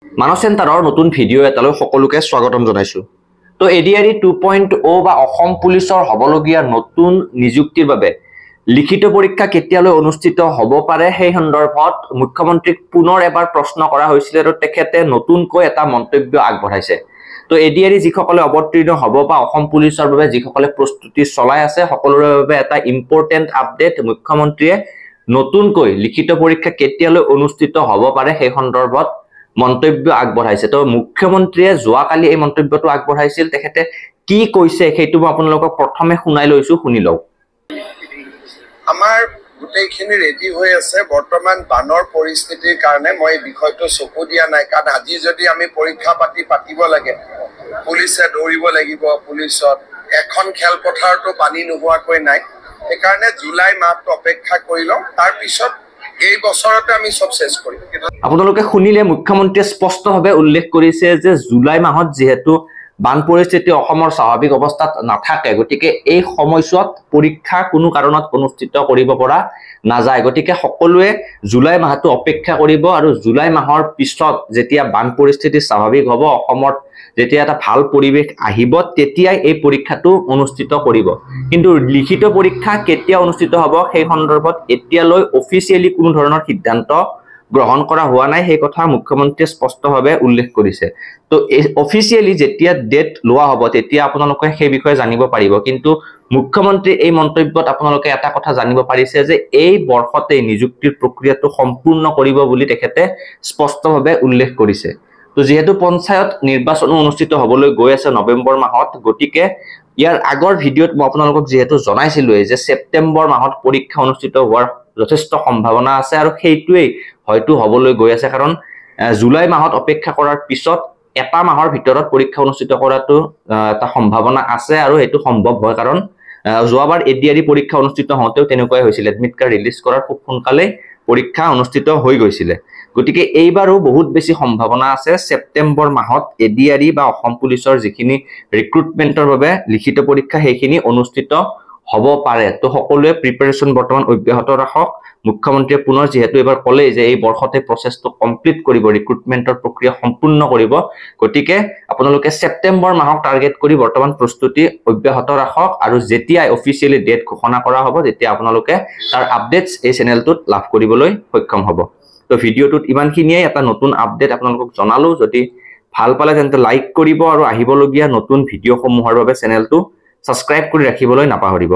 মানস চেণ্টাৰৰ নতুন ভিডিঅ' এটালৈ সকলোকে স্বাগতম জনাইছো। তো এডিআৰই 2.0 বা অসম পুলিচৰ হ'বলগীয়া নতুন নিযুক্তিৰ বাবে লিখিত পৰীক্ষা কেতিয়ালৈ অনুষ্ঠিত হ'ব পাৰে সেই সন্দৰ্ভত মুখ্যমন্ত্ৰীক পুনৰ এবাৰ প্ৰশ্ন কৰা হৈছিল আৰু তেখেতে নতুনকৈ এটা মন্তব্য আগবঢ়াইছে। তো এডিআৰই যিসকলে অৱতীৰ্ণ হ'ব বা অসম পুলিচৰ বাবে যিসকলে প্ৰস্তুতি চলাই আছে সকলোৰে বাবে এটা ইম্পৰ্টেন্ট আপডেট। মুখ্যমন্ত্ৰীয়ে নতুনকৈ লিখিত পৰীক্ষা কেতিয়ালৈ অনুষ্ঠিত হ'ব পাৰে সেই সন্দৰ্ভত মন্তব্য আগবঢ়াইছে। তো মুখ্যমন্ত্ৰীয়ে যোৱাকালি এই মন্তব্যটো আগবঢ়াইছিল। তেখেতে কি কৈছে সেইটো মই আপোনালোকক প্ৰথমে শুনাই লৈছো, শুনি লওক। আমাৰ গোটেইখিনি ৰেডি হৈ আছে। বৰ্তমান বানৰ পৰিস্থিতিৰ কাৰণে মই এই বিষয়টো চকু দিয়া নাই, কাৰণ আজি যদি আমি পৰীক্ষা পাতিব লাগে, পুলিচে দৌৰিব লাগিব। পুলিচত এখন খেলপথাৰতো পানী নোহোৱাকৈ নাই, সেইকাৰণে জুলাই মাহটো অপেক্ষা কৰি লওঁ, তাৰপিছত এই বছৰতে আমি সব শেষ কৰিম। আপোনালোকে শুনিলে মুখ্যমন্ত্ৰীয়ে স্পষ্টভাৱে উল্লেখ কৰিছে যে জুলাই মাহত যিহেতু বান পৰিস্থিতি অসমৰ স্বাভাৱিক অৱস্থাত নাথাকে, গতিকে এই সময়ছোৱাত পৰীক্ষা কোনো কাৰণত অনুষ্ঠিত কৰিব পৰা নাযায়। গতিকে সকলোৱে জুলাই মাহটো অপেক্ষা কৰিব আৰু জুলাই মাহৰ পিছত যেতিয়া বান পৰিস্থিতি স্বাভাৱিক হ'ব, অসমত যেতিয়া এটা ভাল পৰিৱেশ আহিব, তেতিয়াই এই পৰীক্ষাটো অনুষ্ঠিত কৰিব। কিন্তু লিখিত পৰীক্ষা কেতিয়া অনুষ্ঠিত হ'ব সেই সন্দৰ্ভত এতিয়ালৈ অফিচিয়েলি কোনো ধৰণৰ সিদ্ধান্ত গ্ৰহণ কৰা হোৱা নাই, সেই কথা মুখ্যমন্ত্ৰীয়ে স্পষ্টভাৱে উল্লেখ কৰিছে। তো অফিচিয়েলি যেতিয়া ডেট লোৱা হ'ব তেতিয়া আপোনালোকে সেই বিষয়ে জানিব পাৰিব। কিন্তু মুখ্যমন্ত্ৰীৰ এই মন্তব্যত আপোনালোকে এটা কথা জানিব পাৰিছে যে এই বৰ্ষতে নিযুক্তিৰ প্ৰক্ৰিয়াটো সম্পূৰ্ণ কৰিব বুলি তেখেতে স্পষ্টভাৱে উল্লেখ কৰিছে। তো যিহেতু পঞ্চায়ত নিৰ্বাচন অনুষ্ঠিত হ'বলৈ গৈ আছে নৱেম্বৰ মাহত, গতিকে ইয়াৰ আগৰ ভিডিঅ'ত মই আপোনালোকক যিহেতু জনাইছিলোৱে যে ছেপ্টেম্বৰ মাহত পৰীক্ষা অনুষ্ঠিত হোৱাৰ যথেষ্ট সম্ভাৱনা আছে আৰু সেইটোৱেই হয়তো হ'বলৈ গৈ আছে, কাৰণ জুলাই মাহত অপেক্ষা কৰাৰ পিছত এটা মাহৰ ভিতৰত পৰীক্ষা অনুষ্ঠিত কৰাটো এটা সম্ভাৱনা আছে আৰু সেইটো সম্ভৱ হয়, কাৰণ যোৱাবাৰ এডিআৰই পৰীক্ষা অনুষ্ঠিত হওঁতেও তেনেকুৱাই হৈছিল। এডমিট কাৰ্ড ৰিলিজ কৰাৰ খুব সোনকালে পৰীক্ষা অনুষ্ঠিত হৈ গৈছিলে। গতিকে এইবাৰো বহুত বেছি সম্ভাৱনা আছে ছেপ্টেম্বৰ মাহত এডিআৰই বা অসম পুলিচৰ যিখিনি ৰিক্ৰুটমেণ্টৰ বাবে লিখিত পৰীক্ষা সেইখিনি অনুষ্ঠিত হ'ব পাৰে। তো সকলোৱে প্ৰিপাৰেচন বৰ্তমান অব্যাহত ৰাখক। মুখ্যমন্ত্ৰীয়ে পুনৰ যিহেতু এবাৰ ক'লে যে এই বৰ্ষতে প্ৰচেছটো কমপ্লিট কৰিব, ৰিক্ৰুটমেণ্টৰ প্ৰক্ৰিয়া সম্পূৰ্ণ কৰিব, গতিকে আপোনালোকে ছেপ্টেম্বৰ মাহক টাৰ্গেট কৰি বৰ্তমান প্ৰস্তুতি অব্যাহত ৰাখক আৰু যেতিয়াই অফিচিয়েলি ডেট ঘোষণা কৰা হ'ব তেতিয়া আপোনালোকে তাৰ আপডেটছ এই চেনেলটোত লাভ কৰিবলৈ সক্ষম হ'ব। তো ভিডিঅ'টোত ইমানখিনিয়ে এটা নতুন আপডেট আপোনালোকক জনালো। যদি ভাল পালে তেন্তে লাইক কৰিব আৰু আহিবলগীয়া নতুন ভিডিঅ'সমূহৰ বাবে চেনেলটো ছাবস্ক্ৰাইব কৰি ৰাখিবলৈ নাপাহৰিব।